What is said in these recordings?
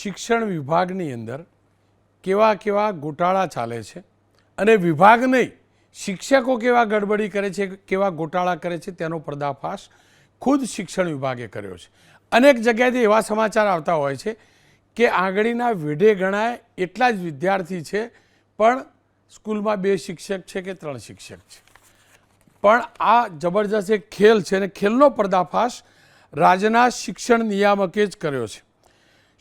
શિક્ષણ વિભાગની અંદર કેવા કેવા ગોટાળા ચાલે છે અને વિભાગ નહીં શિક્ષકો કેવા ગડબડી કરે છે, કેવા ગોટાળા કરે છે તેનો પર્દાફાશ ખુદ શિક્ષણ વિભાગે કર્યો છે. અનેક જગ્યાએથી એવા સમાચાર આવતા હોય છે કે આંગળીના વેઢે ગણાય એટલા જ વિદ્યાર્થી છે પણ સ્કૂલમાં 2 શિક્ષક છે કે 3 શિક્ષક છે. પણ આ જબરજસ્ત એક ખેલ છે અને ખેલનો પર્દાફાશ રાજ્યના શિક્ષણ નિયામકે જ કર્યો છે.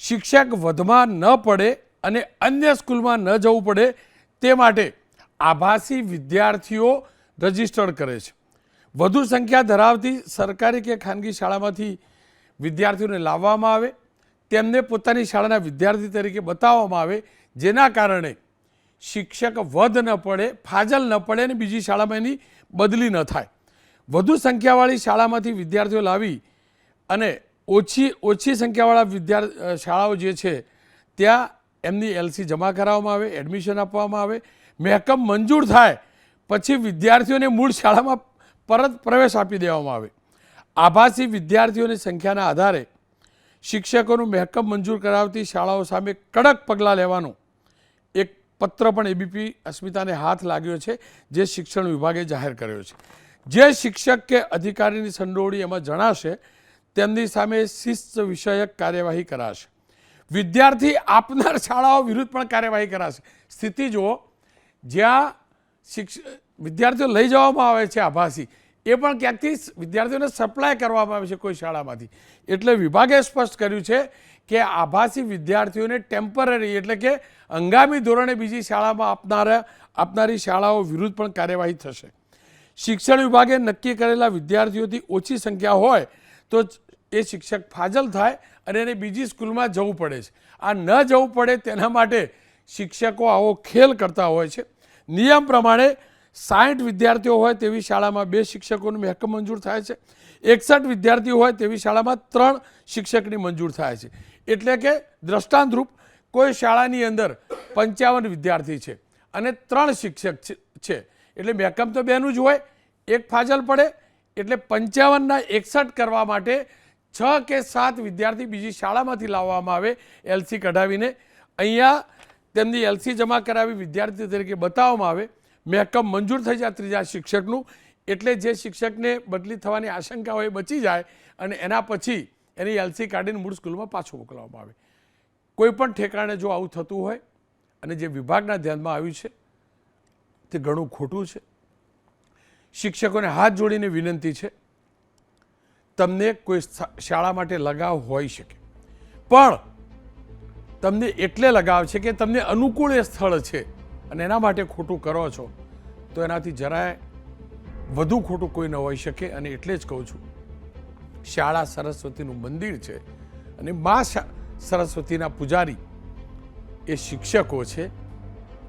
શિક્ષક વધમાં ન પડે અને અન્ય સ્કૂલમાં ન જવું પડે તે માટે આભાસી વિદ્યાર્થીઓ રજીસ્ટર્ડ કરે છે. વધુ સંખ્યા ધરાવતી સરકારી કે ખાનગી શાળામાંથી વિદ્યાર્થીઓને લાવવામાં આવે, તેમને પોતાની શાળાના વિદ્યાર્થી તરીકે બતાવવામાં આવે, જેના કારણે શિક્ષક વધ ન પડે, ફાજલ ન પડે અને બીજી શાળામાં એની બદલી ન થાય. વધુ સંખ્યાવાળી શાળામાંથી વિદ્યાર્થીઓ લાવી અને ઓછી સંખ્યાવાળા શાળાઓ જે છે ત્યાં એમની એલસી જમા કરાવવામાં આવે, એડમિશન આપવામાં આવે, મહેકમ મંજૂર થાય પછી વિદ્યાર્થીઓને મૂળ શાળામાં પરત પ્રવેશ આપી દેવામાં આવે. આભાસી વિદ્યાર્થીઓની સંખ્યાના આધારે શિક્ષકોનું મહેકમ મંજૂર કરાવતી શાળાઓ સામે કડક પગલાં લેવાનો એક પત્ર પણ એબીપી અસ્મિતાને હાથ લાગ્યો છે, જે શિક્ષણ વિભાગે જાહેર કર્યો છે. જે શિક્ષક કે અધિકારીની સંડોવણી એમાં જણાશે તેમની સામે શિસ્ત વિષયક કાર્યવાહી કરાશે. વિદ્યાર્થી આપનાર શાળાઓ વિરુદ્ધ પણ કાર્યવાહી કરાશે. સ્થિતિ જુઓ, જ્યાં વિદ્યાર્થીઓ લઈ જવામાં આવે છે આભાસી, એ પણ ક્યાંકથી વિદ્યાર્થીઓને સપ્લાય કરવામાં આવે છે કોઈ શાળામાંથી. એટલે વિભાગે સ્પષ્ટ કર્યું છે કે આભાસી વિદ્યાર્થીઓને ટેમ્પરરી એટલે કે હંગામી ધોરણે બીજી શાળામાં આપનારી શાળાઓ વિરુદ્ધ પણ કાર્યવાહી થશે. શિક્ષણ વિભાગે નક્કી કરેલા વિદ્યાર્થીઓથી ઓછી સંખ્યા હોય તો એ શિક્ષક ફાજલ થાય અને એને બીજી સ્કૂલમાં જવું પડે છે. આ ન જવું પડે તેના માટે શિક્ષકો આવો ખેલ કરતા હોય છે. નિયમ પ્રમાણે 60 વિદ્યાર્થીઓ હોય તેવી શાળામાં 2 શિક્ષકોનું મહેકમ મંજૂર થાય છે. 61 વિદ્યાર્થીઓ હોય તેવી શાળામાં 3 શિક્ષકની મંજૂર થાય છે. એટલે કે દ્રષ્ટાંતરૂપ કોઈ શાળાની અંદર 55 વિદ્યાર્થી છે અને 3 શિક્ષક છે, એટલે મહેકમ તો 2નું જ હોય, એક ફાજલ પડે એટલે 55ના 61 કરવા માટે 6 કે 7 વિદ્યાર્થી બીજી શાળામાંથી લાવવામાં આવે એલસી કઢાવીને. અહીંયા તેમની એલસી જમા કરાવી વિદ્યાર્થી તરીકે બતાવવામાં આવે, મહેકમ મંજૂર થઈ જાય ત્રીજા શિક્ષકનું, એટલે જે શિક્ષકને બદલી થવાની આશંકા હોય બચી જાય અને એના પછી એની એલસી કાઢીને મૂળ સ્કૂલમાં પાછું મોકલવામાં આવે. કોઈ પણ ઠેકાણે જો આવું થતું હોય અને જે વિભાગના ધ્યાનમાં આવ્યું છે તે ઘણું ખોટું છે. શિક્ષકોને હાથ જોડીને વિનંતી છે, તમને કોઈ શાળા માટે લગાવ હોઈ શકે પણ તમને એટલે લગાવ છે કે તમને અનુકૂળ એ સ્થળ છે અને એના માટે ખોટું કરો છો તો એનાથી જરાય વધુ ખોટું કોઈ ન હોઈ શકે. અને એટલે જ કહું છું, શાળા સરસ્વતીનું મંદિર છે અને મા સરસ્વતીના પૂજારી એ શિક્ષકો છે,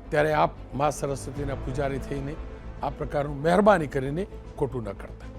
ત્યારે આપ મા સરસ્વતીના પૂજારી થઈને આ પ્રકારનું મહેરબાની કરીને ખોટું ન કરતા.